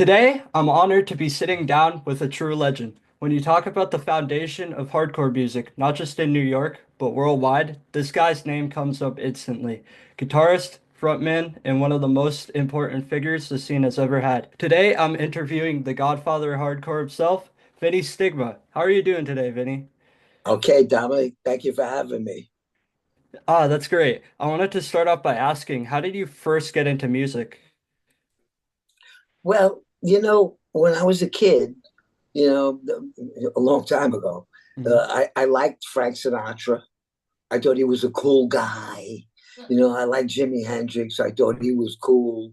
Today, I'm honored to be sitting down with a true legend. When you talk about the foundation of hardcore music, not just in New York, but worldwide, this guy's name comes up instantly. Guitarist, frontman, and one of the most important figures the scene has ever had. Today, I'm interviewing the godfather of hardcore himself, Vinnie Stigma. How are you doing today, Vinnie? Okay, Dominic, thank you for having me. Ah, that's great. I wanted to start off by asking, how did you first get into music? Well, when I was a kid, a long time ago, Mhm. I liked Frank Sinatra. I thought he was a cool guy. I liked Jimi Hendrix. I thought he was cool.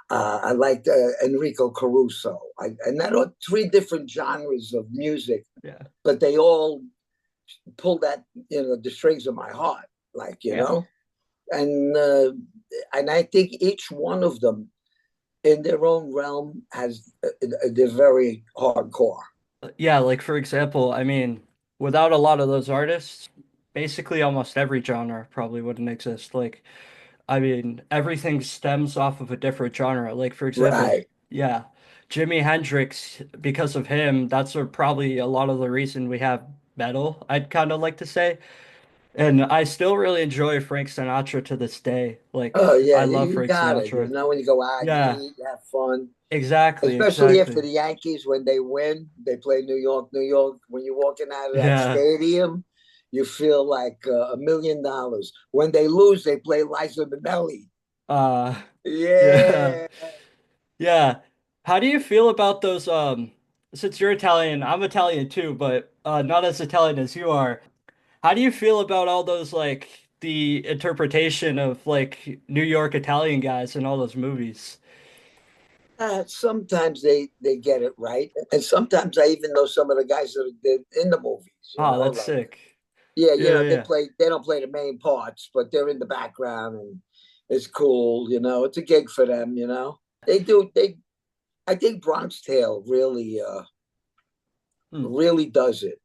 I liked Enrico Caruso. And that are three different genres of music, Yeah. but they all pulled at the strings of my heart, like Yeah. and uh, and I think each one of them in their own realm has they're very hardcore. Yeah, like for example, I mean, without a lot of those artists, basically almost every genre probably wouldn't exist. Like, I mean, everything stems off of a different genre. Like, for example, Right. yeah, Jimi Hendrix, because of him, that's probably a lot of the reason we have metal, I'd kind of like to say. And I still really enjoy Frank Sinatra to this day. Like, Oh yeah, I love you Frank got it. Sinatra. When you go out, you Yeah, eat, you have fun. exactly, Especially after exactly. the Yankees when they win, they play New York, New York. When you're walking out of that Yeah. stadium, you feel like $1 million. When they lose, they play Liza Minnelli. Uh, yeah. Yeah. Yeah. How do you feel about those since you're Italian, I'm Italian too, but not as Italian as you are. How do you feel about all those like the interpretation of like New York Italian guys in all those movies? Sometimes they get it right, and sometimes I even know some of the guys that are in the movies. Oh, that's Like sick. yeah, Yeah, they yeah. play. They don't play the main parts, but they're in the background, and it's cool. It's a gig for them. They do. I think Bronx Tale Hmm. really does it.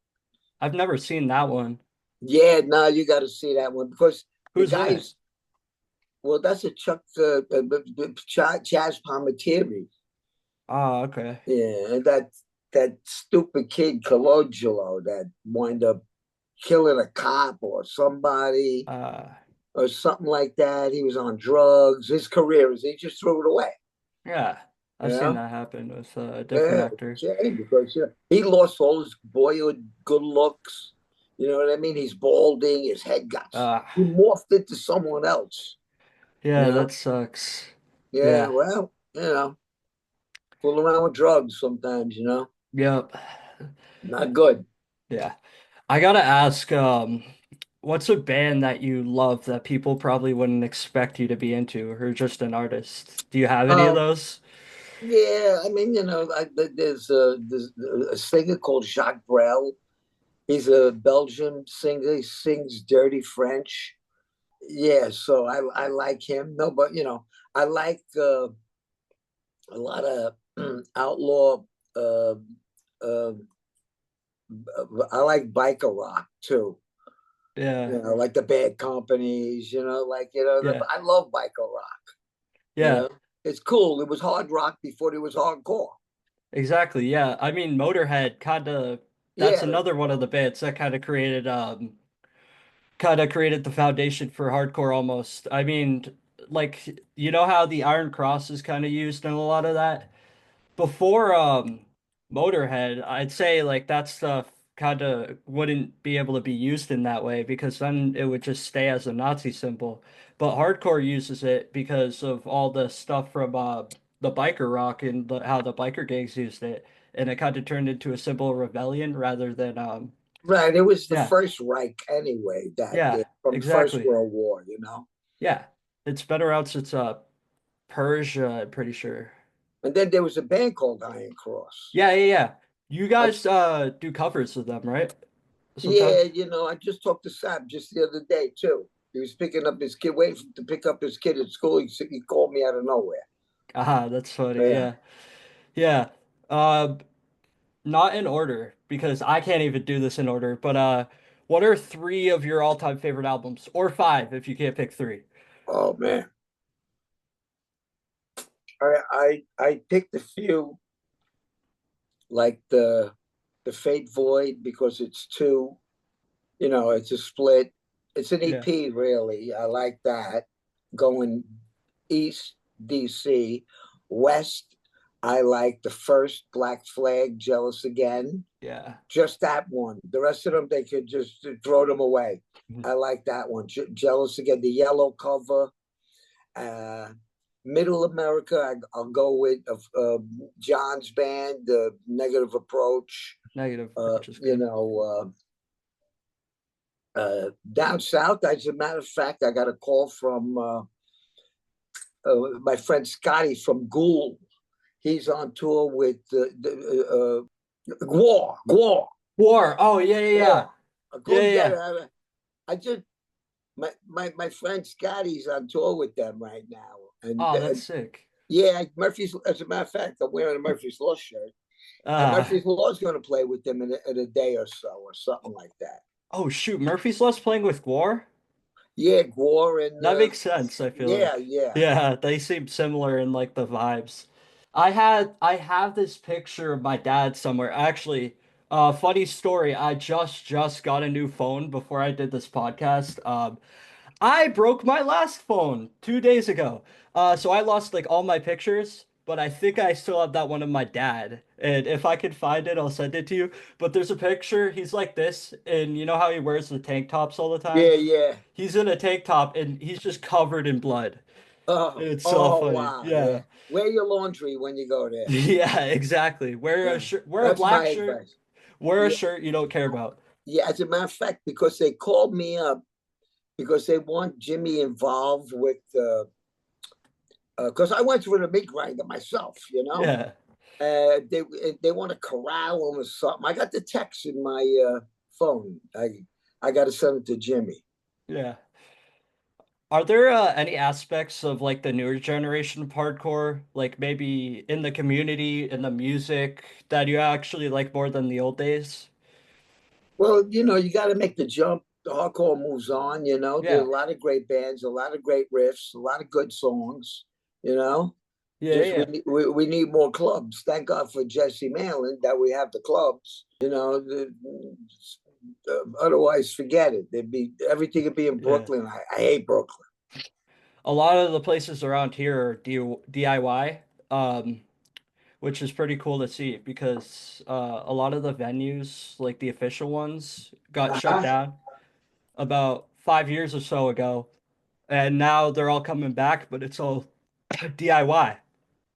I've never seen that one. Yeah, no, you got to see that one because the Who's in it? guys. Well, that's a Chuck Chaz Palminteri. Oh, okay. Yeah, that stupid kid Colangelo that wind up killing a cop or somebody Uh, or something like that. He was on drugs. His career is he just threw it away. yeah. You I've seen know, that happen with a different yeah, it's actor. a shame because he lost all his boyhood good looks. You know what I mean? He's balding. His head got Uh, he morphed into someone else. You yeah, know? that sucks. Yeah. Yeah. Well, fool around with drugs sometimes. Yep. Not good. Yeah. I gotta ask, what's a band that you love that people probably wouldn't expect you to be into, or just an artist? Do you have any of Um, those? Yeah, I mean, there's a singer called Jacques Brel. He's a Belgian singer. He sings dirty French. Yeah, so I like him. No, but I like a lot of outlaw. Uh, uh, I like biker rock too. Yeah, Like the Bad Companies. yeah, I love biker rock. You yeah, know, it's cool. It was hard rock before it was hardcore. exactly. Yeah, I mean, Motorhead kind of, that's Yeah, another one of the bands that kind of created the foundation for hardcore almost. I mean, like, you know how the Iron Cross is kind of used in a lot of that? Before Motorhead, I'd say like that stuff kind of wouldn't be able to be used in that way because then it would just stay as a Nazi symbol. But hardcore uses it because of all the stuff from the biker rock and how the biker gangs used it, and it kind of turned into a symbol of rebellion rather than right. It was the yeah, first Reich anyway, that yeah, from First exactly. World War. Yeah. It's better out since Persia, I'm pretty sure. And then there was a band called Iron Cross. Yeah, yeah, yeah. You I, guys do covers of them, right? yeah, Sometimes. I just talked to Sam just the other day too. He was picking up his kid, waiting to pick up his kid at school. He called me out of nowhere. Ah, that's funny. Yeah. Yeah. Yeah. Uh, not in order because I can't even do this in order, but what are three of your all-time favorite albums? Or five if you can't pick three. Oh man. I picked a few. like the Fate Void, because it's two, it's a split. It's an Yeah. EP, really. I like that. Going east, DC, west, I like the first Black Flag, Jealous Again. Yeah. Just that one. The rest of them, they could just throw them away. Mhm. I like that one. Jealous Again, the yellow cover. Middle America, I'll go with John's band, Negative Approach. Negative Uh, approach is you good. know, down south, as a matter of fact, I got a call from my friend Scotty from Ghoul. He's on tour with War. War. Oh yeah, yeah, yeah. I Yeah, couldn't get yeah. it. I just my friend Scotty's on tour with them right now, and Oh, that's sick. yeah, Murphy's. As a matter of fact, I'm wearing a Murphy's Law shirt. And Uh Murphy's Law is going to play with them in a day or so, or something like that. oh shoot, Murphy's Law's playing with War? Yeah, Gore and That makes sense, I feel yeah, like. yeah. Yeah, they seem similar in like the vibes. I have this picture of my dad somewhere. Actually, funny story, I just got a new phone before I did this podcast. I broke my last phone 2 days ago. So I lost like all my pictures, but I think I still have that one of my dad. And if I can find it, I'll send it to you. But there's a picture, he's like this, and you know how he wears the tank tops all the time? Yeah, yeah. He's in a tank top and he's just covered in blood. Oh, It's so oh, funny. wow, yeah. Yeah. Wear your laundry when you go there. Yeah, exactly. Wear a Yeah, shirt, wear a that's black my shirt, advice. wear a Yeah, shirt you don't care about. yeah. As a matter of fact, because they called me up because they want Jimmy involved with, because I went through the meat grinder myself, Yeah. they want to corral him or something. I got the text in my phone. I got to send it to Jimmy. Yeah. Are there any aspects of like the newer generation of hardcore, like maybe in the community, in the music, that you actually like more than the old days? Well, you got to make the jump. The hardcore moves on. There's Yeah. a lot of great bands, a lot of great riffs, a lot of good songs. You know, Yeah, just yeah. we need more clubs. Thank God for Jesse Malin that we have the clubs. Otherwise, forget it. Everything would be in Yeah. Brooklyn. I hate Brooklyn. A lot of the places around here are DIY, which is pretty cool to see because a lot of the venues, like the official ones, got shut Uh-huh. down about 5 years or so ago, and now they're all coming back, but it's all DIY.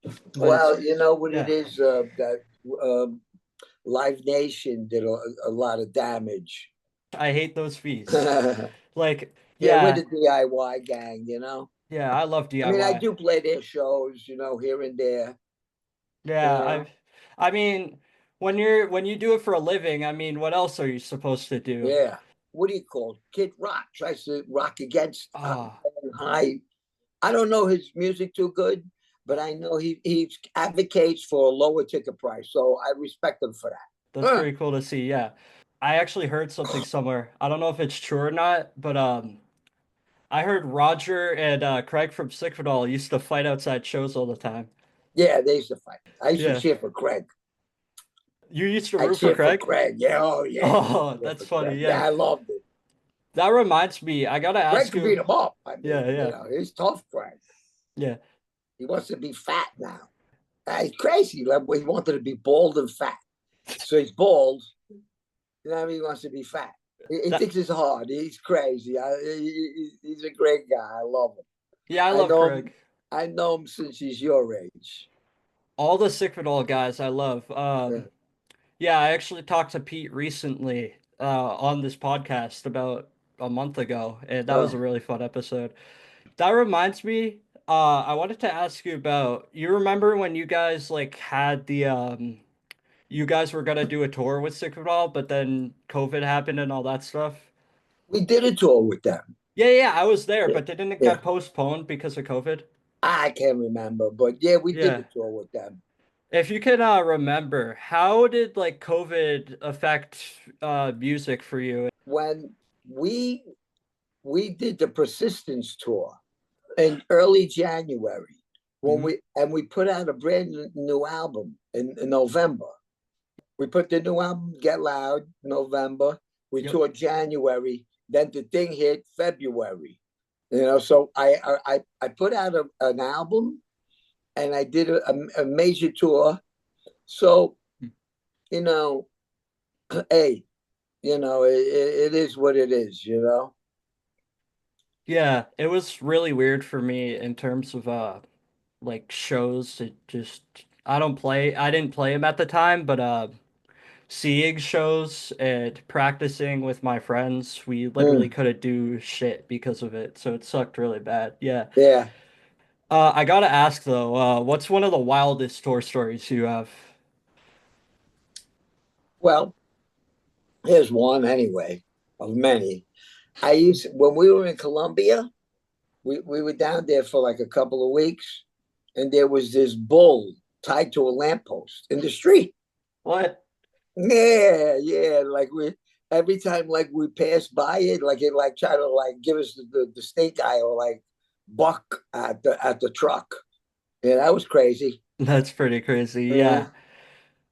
But it's Well, you know what it yeah, is, that Live Nation did a lot of damage. I hate those fees. Yeah, Like, we're yeah, the DIY gang. yeah, I love I mean, I DIY. do play their shows, here and there, you Yeah, know. I mean, when you do it for a living, I mean, what else are you supposed to do? Yeah. What do you call it? Kid Rock tries to rock against Ah, high. I don't know his music too good, but I know he advocates for a lower ticket price. So I respect him for that's that. pretty cool to see. Yeah. I actually heard something somewhere. I don't know if it's true or not, but I heard Roger and Craig from Sickfried used to fight outside shows all the time. Yeah, they used to fight. I used to Yeah. cheer for Craig. You used to I root for cheered for Craig? Craig. Yeah, oh yeah, Oh, cheer that's for funny. Craig. Yeah. Yeah, I loved it. That reminds me, I gotta Craig ask could beat you. him up. I Yeah, mean, yeah, he's tough, Craig. yeah. He wants to be fat now. He's crazy. Like, he wanted to be bald and fat. So he's bald. He wants to be fat. He That thinks it's hard. He's crazy. He's a great guy. I love him. yeah, I I love know him. Craig. I know him since he's your age. All the Sickfried guys I love. Yeah. Yeah, I actually talked to Pete recently on this podcast about a month ago, and that was a Oh, really fun episode. That reminds me, I wanted to ask you about, you remember when you guys like had the you guys were gonna do a tour with Sickfried, but then COVID happened and all that stuff? we did a tour with them. Yeah, yeah, I was there, Yeah. but didn't it Yeah. get postponed because of COVID? I can't remember, but yeah, we did Yeah. a tour with them. If you can remember, how did like COVID affect music for you? When we we did the Persistence tour in early January, Mhm. we put out a brand new album in November. We put the new album Get Loud November. We Yep. toured January. Then the thing hit February. So I put out an album and I did a major tour. So you know, hey, it is what it is. Yeah, it was really weird for me in terms of like shows. It just I didn't play them at the time, but seeing shows and practicing with my friends, we literally Mm, couldn't do shit because of it. So it sucked really bad. Yeah. yeah. I gotta ask though, what's one of the wildest tour stories you have? Well, here's one anyway of many. I used when we were in Colombia, we were down there for like a couple of weeks, and there was this bull tied to a lamppost in the street. What? Yeah, yeah. Like we every time like we passed by it, like it like try to like give us the stink eye or like buck at the truck. Yeah, that was crazy. That's pretty crazy. Uh, Yeah.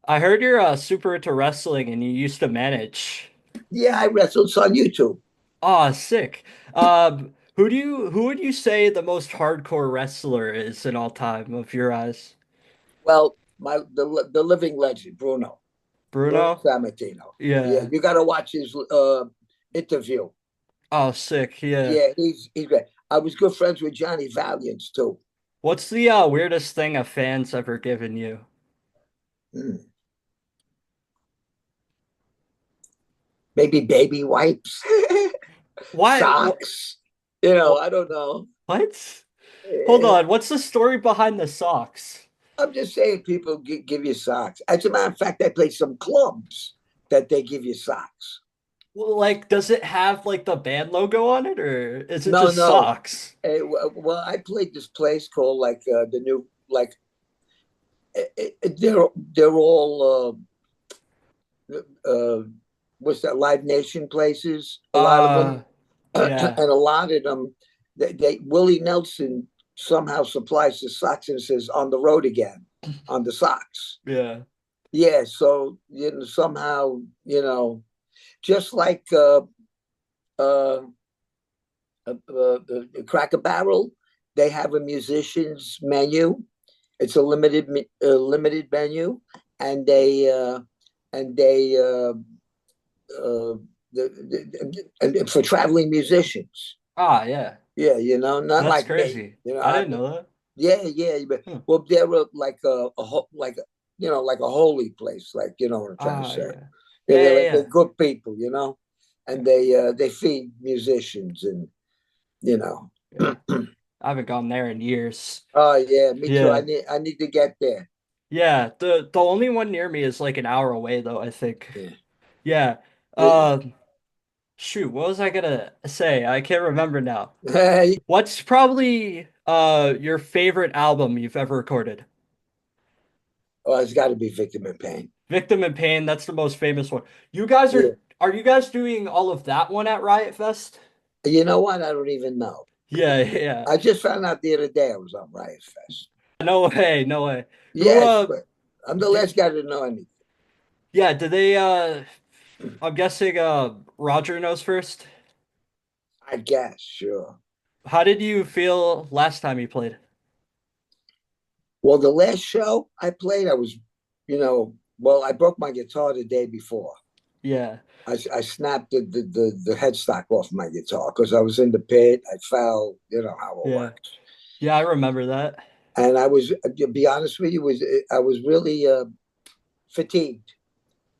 I heard you're super into wrestling and you used to manage. yeah, I wrestled on YouTube. Ah, sick. Who would you say the most hardcore wrestler is in all time of your eyes? Well, the living legend, Bruno Bruno? Sammartino. Yeah, Yeah. you got to watch his interview. Oh, sick. Yeah. Yeah, he's great. I was good friends with Johnny Valiant too. What's the weirdest thing a fan's ever given you? Hmm. Maybe baby wipes, Why? socks. What? I don't know. What? Hold Eh, on. What's the story behind the socks? I'm just saying, people give you socks. As a matter of fact, I play some clubs that they give you socks. Well, like, does it have like the band logo on it, or is it No, just no. socks? Well, I played this place called like the new like they're all what's that Live Nation places? A lot of Uh, them, and yeah, a lot of them, Willie Nelson somehow supplies the socks and says on the road again on the socks. yeah. Yeah, so somehow just like uh, Cracker Barrel, they have a musician's menu. It's a limited menu, and they uh, and for traveling musicians. Ah, yeah. Yeah, not That's like me. crazy. I didn't know that. Yeah, yeah. But Huh. well, they're like like a holy place. Like what I'm trying to Ah, say. yeah. Yeah, Yeah, they're yeah, good people, and yeah. they feed musicians and you know. Yeah. I haven't gone there in years. Oh yeah, me too. I Yeah. need to get there. Yeah. The only one near me is like an hour away though, I think. Yeah. Yeah. Uh Shoot, what was I gonna say? I can't remember now. oh, What's probably your favorite album you've ever recorded? it's got to be Victim in Pain. Victim in Pain, that's the most famous one. You guys Yeah. are you guys doing all of that one at Riot Fest? You know what? I don't even know. Yeah, yeah. I just found out the other day I was on Riot Fest. No way, no way. Who Yes, but I'm the did last guy to know anything. yeah, did they I'm guessing Roger knows first. I guess, sure. How did you feel last time you played? Well, the last show I played, well, I broke my guitar the day before. Yeah. I snapped the headstock off my guitar because I was in the pit. I fell, you know how it Yeah. works. Yeah, I remember that. And I was, to be honest with you, I was really fatigued,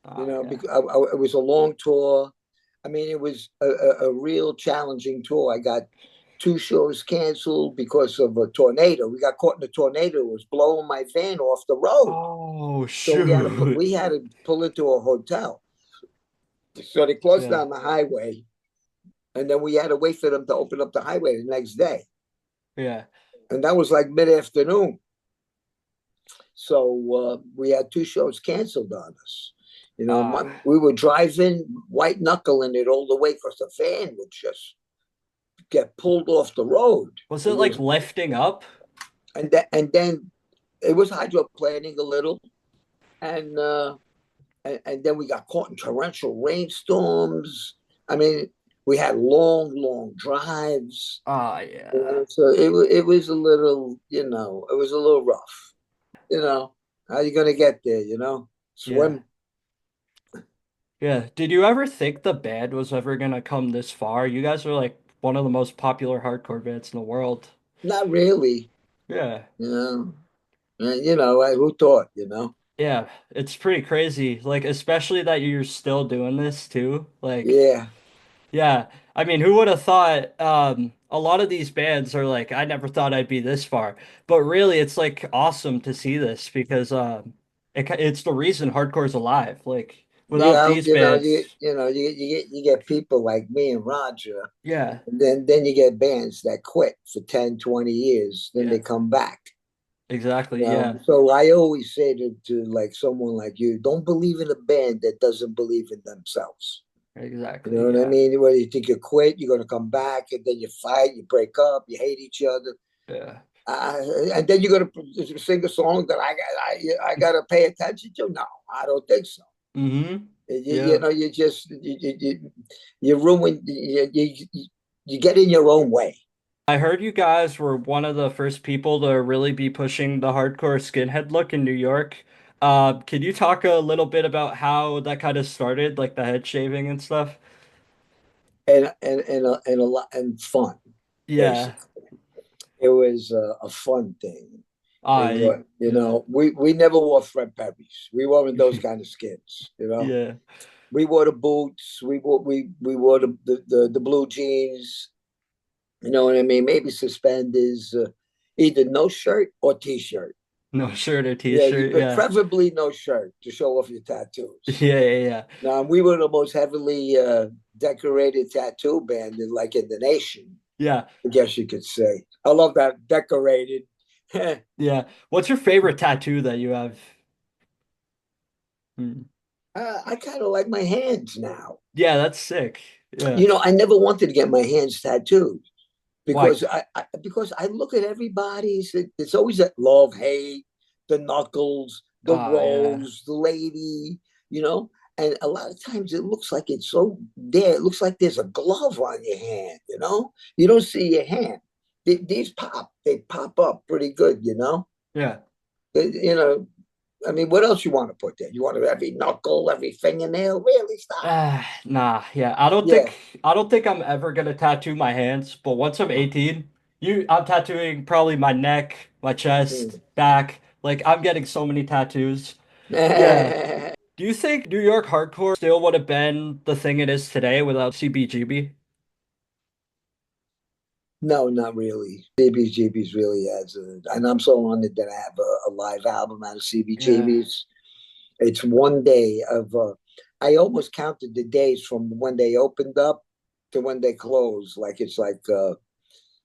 Yeah. because it was a long tour. I mean, it was a real challenging tour. I got two shows canceled because of a tornado. We got caught in a tornado. It was blowing my van off the road. Oh, So shoot. we had to pull into a hotel. So they closed Yeah. down the highway, and then we had to wait for them to open up the highway the next day. Yeah. And that was like mid afternoon. So we had two shows canceled on us. Ah. We were driving, white knuckling it all the way because the van would just get pulled off the road. Was It it like was, lifting up? and then it was hydroplaning a little, and and then we got caught in torrential rainstorms. I mean, we had long, long drives. Ah, yeah. So it was a little, it was a little rough. How you gonna get there? Yeah. Swim? Yeah. Did you ever think the band was ever gonna come this far? You guys are like one of the most popular hardcore bands in the world. Not really. Yeah. You know, who thought? Yeah. It's pretty crazy. Like, especially that you're still doing this too. Like, Yeah, yeah. I mean, who would have thought a lot of these bands are like, I never thought I'd be this far. But really, it's like awesome to see this because it's the reason hardcore's alive. Like, without these bands, you get people like me and Roger, yeah. and then you get bands that quit for 10, 20 years, then Yeah. they come back. Exactly. Yeah. So I always say to like someone like you, don't believe in a band that doesn't believe in themselves. You Exactly. know what I Yeah. mean? Whether you think you quit, you're gonna come back, and then you fight, you break up, you hate each other, Yeah. uh, and then you're gonna sing a song that I gotta pay attention to. No, I don't think so. Mm-hmm. You Yeah. know, you just you ruin you get in your own way. I heard you guys were one of the first people to really be pushing the hardcore skinhead look in New York. Can you talk a little bit about how that kind of started, like the head shaving and stuff? And a lot and fun. Yeah. Basically, it was a fun thing. I yeah. We never wore Fred Perry's. We weren't those kind of skins. Yeah. We wore the boots. We wore the blue jeans. You know what I mean? Maybe suspenders, either no shirt or t-shirt. No shirt or Yeah, t-shirt. but Yeah. preferably no shirt to show off your tattoos. Yeah, yeah, yeah. Now we were the most heavily decorated tattoo band in the nation. Yeah. I guess you could say. I love that decorated. Yeah. What's your favorite tattoo that you have? Hmm. I kind of like my hands now. Yeah, that's sick. Yeah. I never wanted to get my hands tattooed Why? because I look at everybody's. It's always that love, hate, the knuckles, the Oh, yeah. rose, the lady. You know, and a lot of times it looks like it's so there. It looks like there's a glove on your hand. You don't see your hand. These they pop up pretty good. Yeah. You know, I mean, what else you want to put there? You want to every knuckle, every fingernail? Really? Stop. Nah, yeah. Yeah. I don't think I'm ever gonna tattoo my hands, but once I'm 18, I'm tattooing probably my neck, my chest, Mm. back. Like I'm getting so many tattoos. Yeah. Do you think New York hardcore still would have been the thing it is today without CBGB? No, not really. CBGB's really and I'm so honored that I have a live album out of Yeah. CBGB's. It's one day I almost counted the days from when they opened up to when they closed. Like it's like,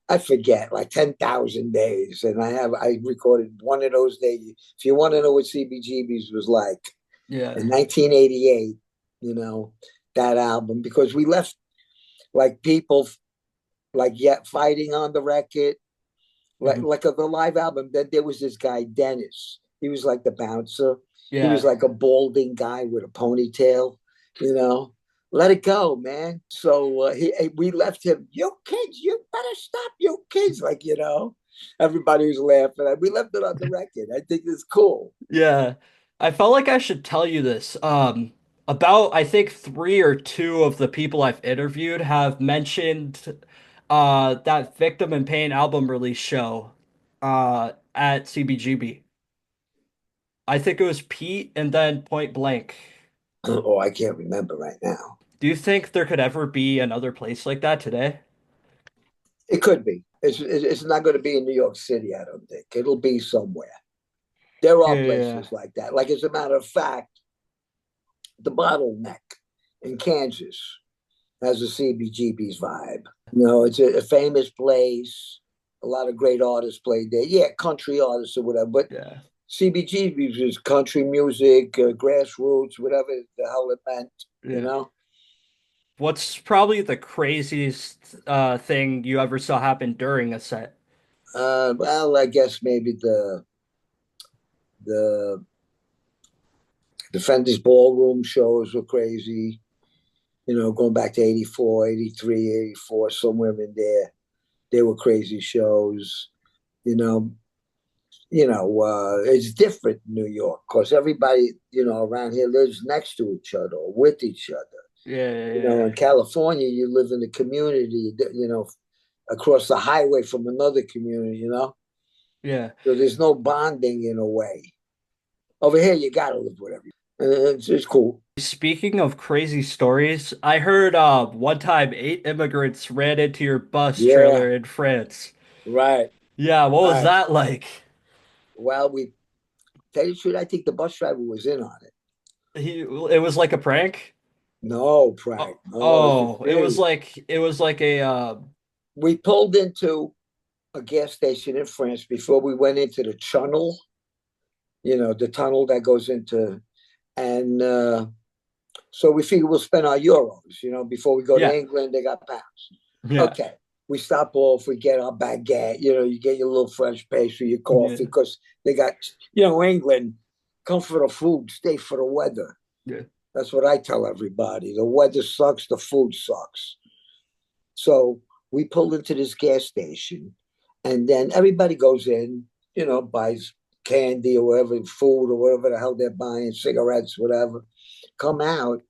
I forget, like 10,000 days. And I recorded one of those days. If you want to know what CBGB's was like Yeah. in 1988, you know, that album, because we left like people like yet fighting on the record, Mhm. the live album. Then there was this guy Dennis. He was like the bouncer. He was Yeah. like a balding guy with a ponytail. You know, let it go, man. So we left him. You kids, you better stop, you kids. Everybody was laughing. We left it on the record. I think it's cool. Yeah. I felt like I should tell you this. About I think three or two of the people I've interviewed have mentioned that Victim in Pain album release show at CBGB. I think it was Pete and then Point Blank. Oh, I can't remember right now. Do you think there could ever be another place like that today? It could be. It's not going to be in New York City. I don't think it'll be somewhere. There are Yeah, places like that. Like as a matter of fact, the bottleneck in Kansas has a CBGB's vibe. It's a famous place. A lot of great artists played there. Yeah, country artists or whatever. But yeah, CBGB's is country music, grassroots, whatever the hell it meant. You yeah. know. What's probably the craziest thing you ever saw happen during a set? Well, I guess maybe the Defenders Ballroom shows were crazy. Going back to 84, 83, 84, somewhere in there. They were crazy shows. You know, it's different in New York because everybody, around here lives next to each other or with each other. Yeah, yeah, yeah. In California, you live in a community, across the highway from another community. Yeah. So there's no bonding in a way. Over here, you got to live with everybody. It's cool. Speaking of crazy stories, I heard one time 8 immigrants ran into your bus Yeah, trailer in France. right, Yeah, what was right. that like? Well, tell you the truth, I think the bus driver was in on it. It was like a prank? No, Oh, prank. No, this is oh, serious. it was like a We pulled into a gas station in France before we went into the tunnel, the tunnel that goes into, and so we figured we'll spend our euros, before we go to yeah. England, they got pounds. Yeah. Okay. We stop off, we get our baguette, you get your little French pastry, your Yeah. coffee, because they got, England, come for the food, stay for the weather. Yeah. That's what I tell everybody. The weather sucks, the food sucks. So we pulled into this gas station, and then everybody goes in, buys candy or whatever, food or whatever the hell they're buying, cigarettes, whatever. Come out,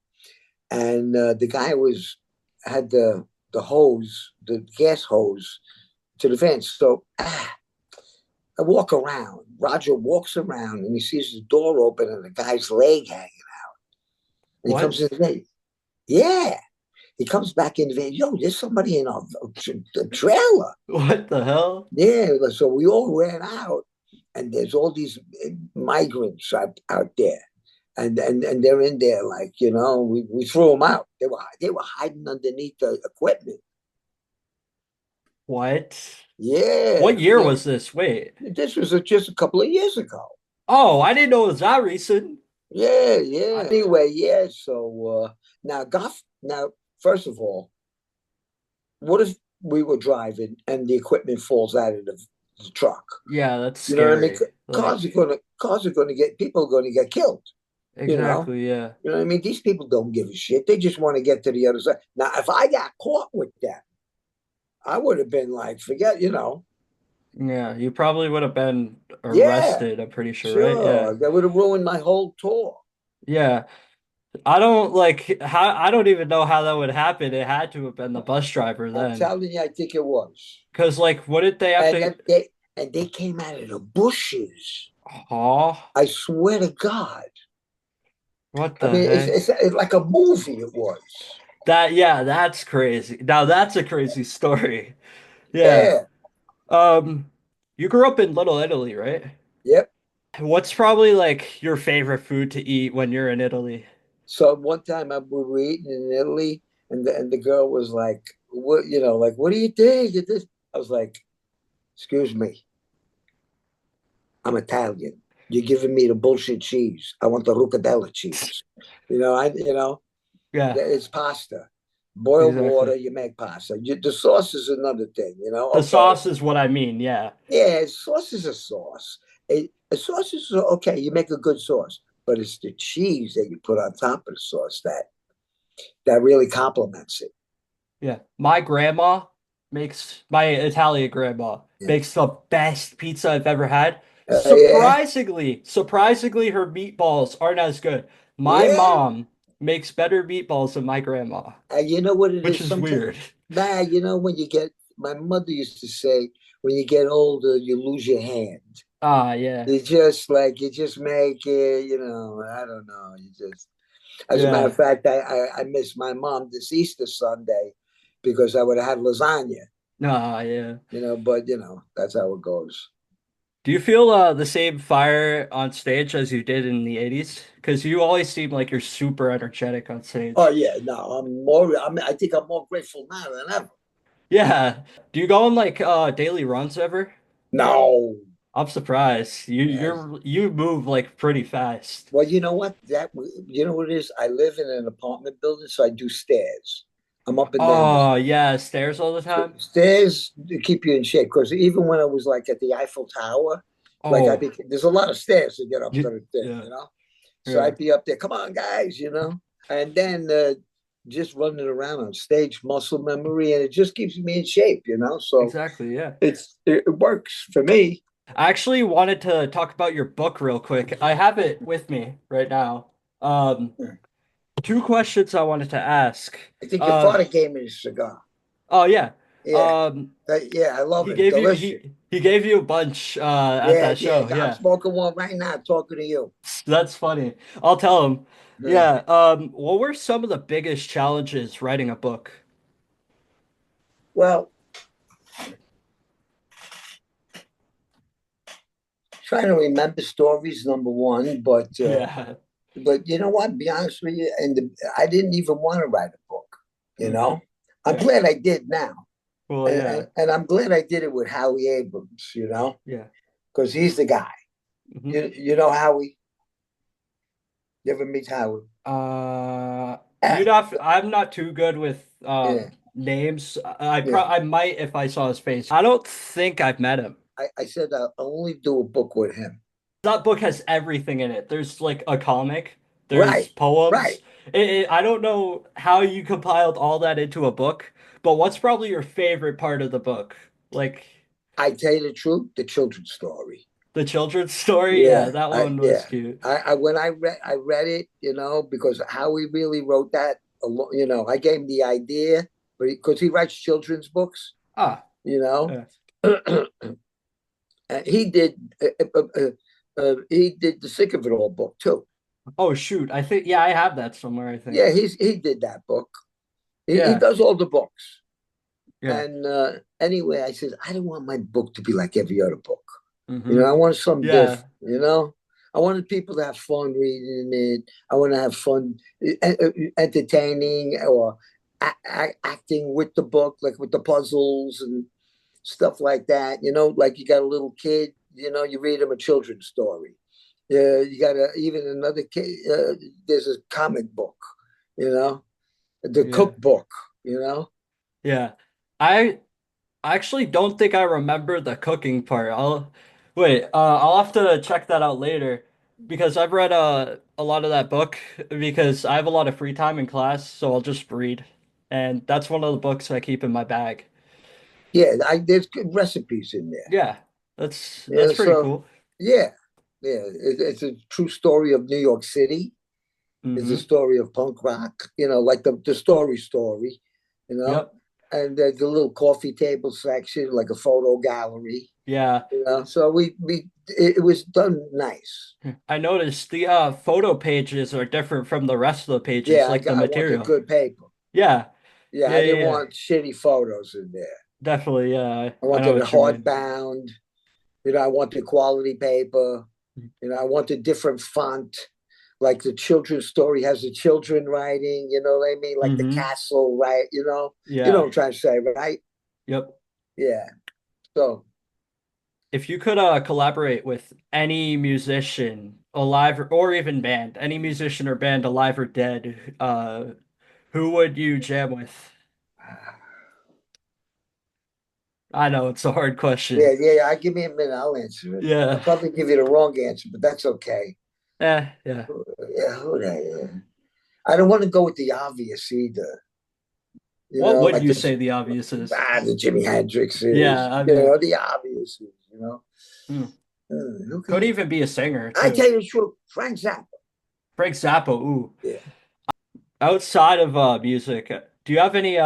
and the guy had the hose, the gas hose, to the vents. So I walk around. Roger walks around, and he sees the door open and the guy's leg hanging. And he What? comes in the van. Yeah. He comes back in the van. Yo, there's somebody in our trailer. What the hell? Yeah. So we all ran out, and there's all these migrants out there. And they're in there like, we threw them out. They were hiding underneath the equipment. What? Yeah. What year Yeah. was this? Wait. This was just a couple of years ago. Oh, I didn't know it was that recent. Yeah, yeah. Anyway, yeah. So now, first of all, what if we were driving and the equipment falls out of the truck? Yeah, that's You know what I mean? scary. Like, Cars are gonna get people are gonna get killed. You know, exactly, yeah. you know what I mean? These people don't give a shit. They just want to get to the other side. Now, if I got caught with that, I would have been like, forget. Yeah, you probably would have been Yeah, arrested, I'm pretty sure, right? Yeah. sure. That would have ruined my whole tour. Yeah. I don't like how I don't even know how that would happen. It had to have been the bus driver I'm then. telling you, I think it was. Because like what did they have And to then they came out of the bushes. Oh, I swear to God. what I the mean, heck? it's like a movie. It was. That's crazy. Now that's a crazy story. Yeah. Yeah. Um, you grew up in Little Italy, right? Yep. What's probably like your favorite food to eat when you're in Italy? So one time we were eating in Italy, and the girl was like, "What? Like, what do you think of this?" I was like, "Excuse me, I'm Italian. You're giving me the bullshit cheese. I want the rucadella cheese. Yeah, It's pasta. Boil exactly. water, you make pasta. The sauce is another thing. The Okay, sauce is what I mean, yeah. yeah, sauce is a sauce. A sauce is okay. You make a good sauce, but it's the cheese that you put on top of the sauce that really complements it. Yeah. My Italian grandma Yeah, makes the best pizza I've ever had. yeah, Surprisingly, her meatballs aren't as good. My yeah. mom makes better meatballs than my grandma, You know what it which is? is Sometimes, weird. when you get, my mother used to say, when you get older, you lose your hand. Ah, yeah. You just make it. I don't know. As a matter Yeah. of fact, I missed my mom this Easter Sunday because I would have had lasagna. Ah, yeah. But that's how it goes. Do you feel the same fire on stage as you did in the 80s? Because you always seem like you're super energetic on Oh stage. yeah, no, I'm more. I think I'm more grateful now than ever. Yeah. Do you go on like daily runs ever? No, I'm surprised. yes. You move like pretty fast. Well, you know what? You know what it is? I live in an apartment building, so I do stairs. I'm up and down Oh, yeah, stairs all the time. stairs to keep you in shape. Because even when I was like at the Eiffel Tower, like Oh, there's a lot of stairs to get up to you, the thing, yeah. So Yeah, I'd be up there, come on, guys, and then just running around on stage, muscle memory, and it just keeps me in shape. So exactly. Yeah. it works for me. I actually wanted to talk about your book real quick. I have it with me right now. Um, two questions I wanted to ask. I think your Um, father gave me a cigar. oh yeah. Yeah, Um, yeah, I love he it. gave you Delicious. he gave you a bunch at Yeah, that yeah. show. I'm Yeah. smoking one right now, talking to you. That's funny. I'll tell him. Hmm. Yeah. What were some of the biggest challenges writing a book? Well, trying to remember stories, number one, Yeah. but you know what? Be honest with you, I didn't even want to write a book. You Hmm. know, I'm Yeah. glad I did now, Well, and yeah. and I'm glad I did it with Howie Abrams. Yeah. Because he's the guy. Hmm. You know Howie. You ever meet Howie? You Ah, not I'm not too good with yeah, names. yeah. I might if I saw his face. I don't think I've met him. I said I'll only do a book with him. That book has everything in it. There's like a comic, there's Right, poems. right. I don't know how you compiled all that into a book, but what's probably your favorite part of the book? Like I tell you the truth, the children's story. the children's story? Yeah, Yeah, that one was cute. I when I read it, because Howie really wrote that. I gave him the idea, but because he writes children's books, Ah, you know, yeah. and he did the Sick of It All book too. Oh shoot. I think yeah, I have that somewhere, I Yeah, think. he did that book. He Yeah. does all the books. Yeah. And anyway, I said I don't want my book to be like every other book. Mm-hmm. I wanted something Yeah. different. I wanted people to have fun reading it. I want to have fun entertaining or acting with the book, like with the puzzles and stuff like that. Like you got a little kid, you read them a children's story. Yeah, you got even another kid. There's a comic book, you know, the Yeah. cookbook, you know. Yeah. I I actually don't think I remember the cooking part. I'll have to check that out later because I've read a lot of that book because I have a lot of free time in class, so I'll just read. And that's one of the books I keep in my bag. Yeah, there's good recipes in there. Yeah, Yeah, that's pretty so cool. yeah, yeah, it's a true story of New York City. It's a Mm-hmm. story of punk rock. Like the story. You know, Yep. and there's a little coffee table section, like a photo gallery. Yeah. So it was done nice. I noticed the photo pages are different from the rest of the pages, Yeah, like the I wanted material. good paper. Yeah. Yeah, Yeah, I yeah, didn't yeah. want shitty photos in there. Definitely, yeah. I I know wanted it what you mean. hardbound. I wanted quality paper. I wanted different font. Like the children's story has the children writing, you know what I mean? Like the Mm-hmm. castle, right? You know what Yeah. I'm trying to say, right? Yep. Yeah. So If you could collaborate with any musician, alive or even band, any musician or band, alive or dead, who would you jam with? I know it's a hard question. yeah. I give me a minute, I'll answer it. I'll Yeah. probably give you the wrong answer, but that's okay. Yeah. Yeah, I don't want to go with the obvious either. What would Like you say the obvious is? the Jimi Hendrixes, Yeah, I mean, the obviouses. hmm. Could Okay. even be a singer I too. tell you the truth, Frank Zappa. Frank Zappa, ooh. Yeah. Outside of music, do you have any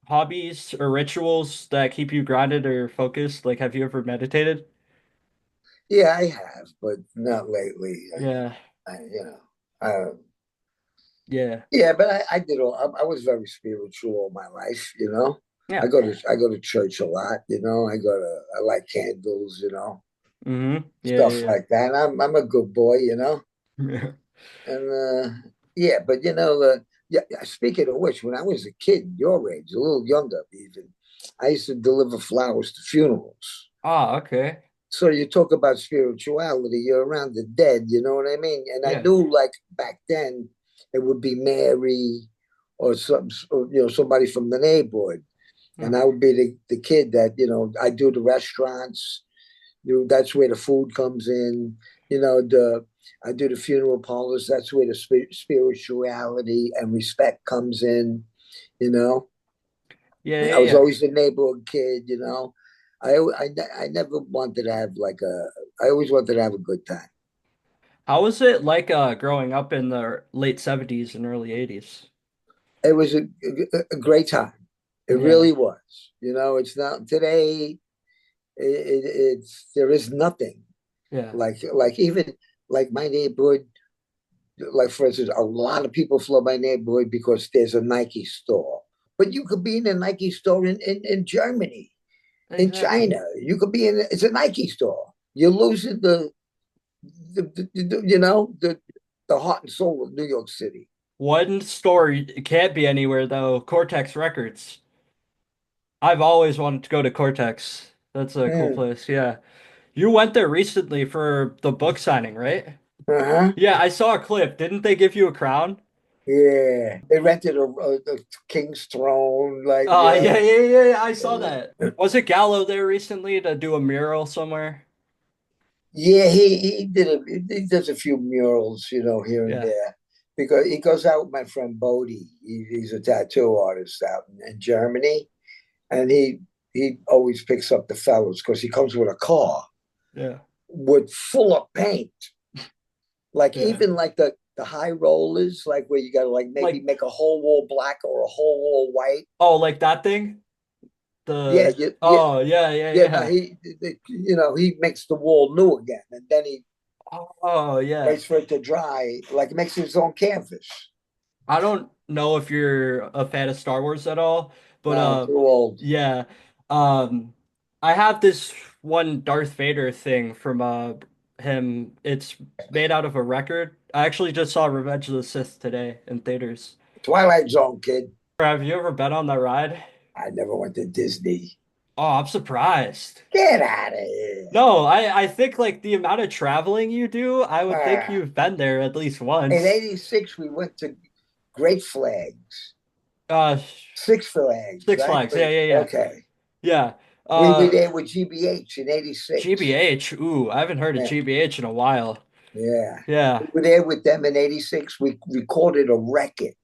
hobbies or rituals that keep you grounded or focused? Like, have you ever meditated? Yeah, I have, but not lately. Yeah, Uh, yeah, yeah, but I did all. I was very spiritual all my life. yeah. I go to church a lot. I like candles. Mm-hmm. Yeah, Stuff yeah, like that. I'm a good boy. yeah. And yeah, but yeah. Speaking of which, when I was a kid, your age, a little younger even, I used to deliver flowers to funerals. Ah, okay. So you talk about spirituality, you're around the dead, you know what I mean? And I Yeah. knew like back then it would be Mary or somebody from the neighborhood. Yeah. And I would be the kid that, I do the restaurants. That's where the food comes in. You know, the I do the funeral parlors. That's where the spirituality and respect comes in. You know, Yeah, yeah, I was yeah. always a neighborhood kid. You know, I never wanted to have like a. I always wanted to have a good time. How was it like growing up in the late 70s and early 80s? It was a great time. It Yeah, really was. You know, it's not today. It's there is nothing yeah. like even like my neighborhood. Like for instance, a lot of people flood my neighborhood because there's a Nike store. But you could be in a Nike store in Germany, in Exactly. China. You could be in it's a Nike store. You're losing the heart and soul of New York City. One store it can't be anywhere though, Cortex Records. I've always wanted to go to Cortex. That's a cool Mm. place. Yeah. You went there recently for the book signing, right? Uh-huh. Yeah, I saw a clip. Didn't they give you a crown? Yeah, they rented a king's throne. Like, Yeah, yeah, yeah, yeah, yeah, I saw that. Was it Gallo there recently to do a mural somewhere? yeah. He does a few murals, here and Yeah. there, because he goes out with my friend Bodie. He's a tattoo artist out in Germany, and he always picks up the fellows because he comes with a car Yeah. with full of paint, like Yeah. even like the high rollers, like where you got to like maybe Like, make a whole wall black or a whole wall white. oh, like that thing? Yeah, The yeah, oh, yeah, yeah, yeah. No, yeah. he makes the wall new again, and then he Oh, yeah. waits for it to dry, like makes his own canvas. I don't know if you're a fan of Star Wars at all, but No, too old. yeah. Um I have this one Darth Vader thing from him. It's made out of a record. I actually just saw Revenge of the Sith today in theaters. Twilight Zone kid. Have you ever been on that ride? I never went to Disney. Oh, I'm surprised. Get out of here. No, I think like the amount of traveling you do, I would think Ah. you've been there at least In once. '86, we went to Great Flags, Uh Six Flags, Six right? Flags. Yeah, yeah, yeah. Okay. Yeah. We were Uh there with GBH in '86. GBH. Ooh, I haven't heard of Yeah. GBH in a while. Yeah. Yeah. We were there with them in '86. We recorded a record,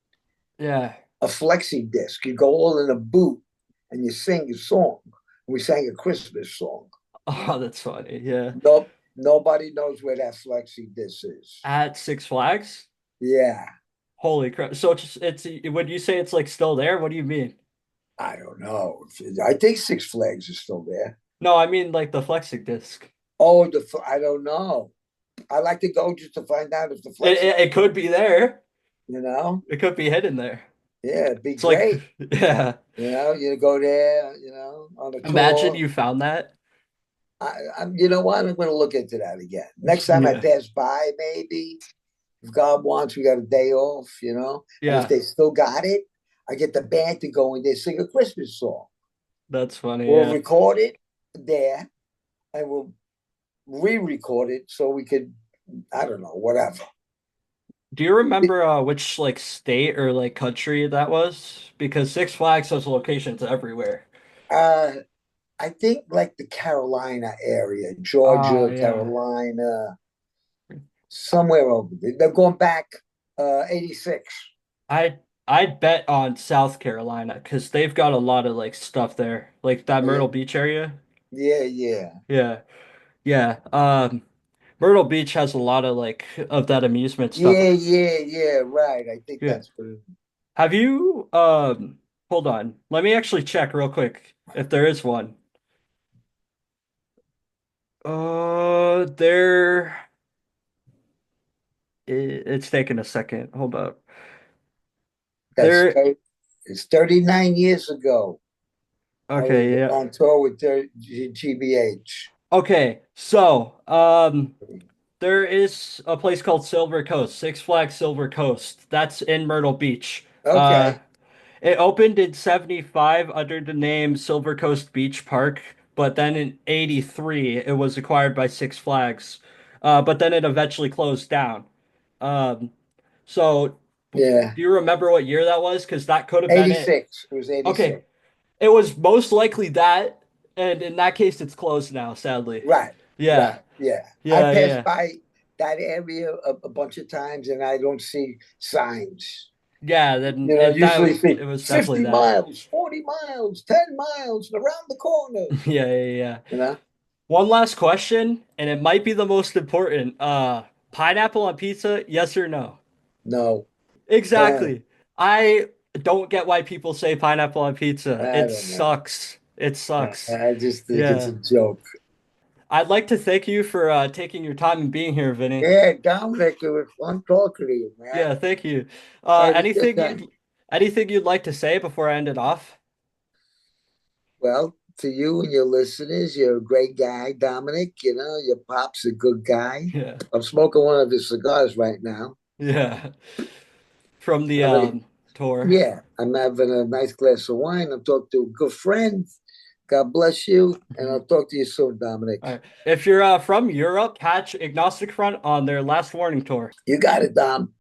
Yeah. a flexi disc. You go all in a boot and you sing a song. We sang a Christmas song. Oh, that's funny. Yeah. Nope. Nobody knows where that flexi disc is. At Six Flags? Yeah. Holy crap. So it's when you say it's like still there, what do you mean? I don't know. I think Six Flags is still there. No, I mean like the flexing disc. Oh, I don't know. I like to go just to find out if the flexi, It could be there. you know, It could be hidden there. yeah, it'd be It's like, great. yeah. You go there, on a Imagine tour. you found that. You know what? I'm going to look into that again. Next time I Yeah. pass by, maybe if God wants, we got a day off, and if Yeah. they still got it, I get the band to go in there sing a Christmas song. That's funny. We'll Yeah. record it there, and we'll re-record it so we could, I don't know, whatever. Do you remember which like state or like country that was? Because Six Flags has locations everywhere. Uh, I think like the Carolina area, Oh Georgia, yeah. Carolina, somewhere over there. They're going back 86. I I'd bet on South Carolina because they've got a lot of like stuff there, like that Yeah, Myrtle Beach area. yeah, yeah. Yeah, yeah. Myrtle Beach has a lot of like of that amusement stuff. Yeah, yeah, yeah, right. I think Yeah. that's what it, Have you hold on. Let me actually check real quick if there is one. There it's taking a second. Hold up. that's There it's 39 years ago. I was okay, yeah. on tour with GBH. Okay. So, there is a place called Silver Coast, Six Flags Silver Coast. That's in Myrtle Beach. Okay. It opened in 75 under the name Silver Coast Beach Park, but then in 83 it was acquired by Six Flags. But then it eventually closed down. Um, so do Yeah. you remember what year that was? Because that could have been it. 86. It was Okay, 86. it was most likely that, and in that case, it's closed now, sadly. Right, Yeah, right. Yeah. I yeah, passed yeah. by. that area a bunch of times and I don't see signs. Yeah, then You know, usually see it was definitely 50 that. miles, 40 miles, 10 miles around the corner. Yeah, yeah, yeah. You know? One last question, and it might be the most important. Pineapple on pizza, yes or no? No. Uh, Exactly. I don't get why people say pineapple on pizza. I It don't know. sucks. It sucks. I just think it's Yeah. a joke. I'd like to thank you for taking your time and being here, Vinny. Yeah, Dominic, it was fun talking to you, man. Yeah, thank you. I had a good time. Anything you'd like to say before I end it off? Well, to you and your listeners, you're a great guy, Dominic. You know, your pop's a good guy. Yeah. I'm smoking one of his cigars right now. Yeah. From the Having, tour. yeah, I'm having a nice glass of wine. I'm talking to a good friend. God bless you, and I'll talk to you soon, Dominic. All right. If you're from Europe, catch Agnostic Front on their Last Warning tour. You got it, Dom.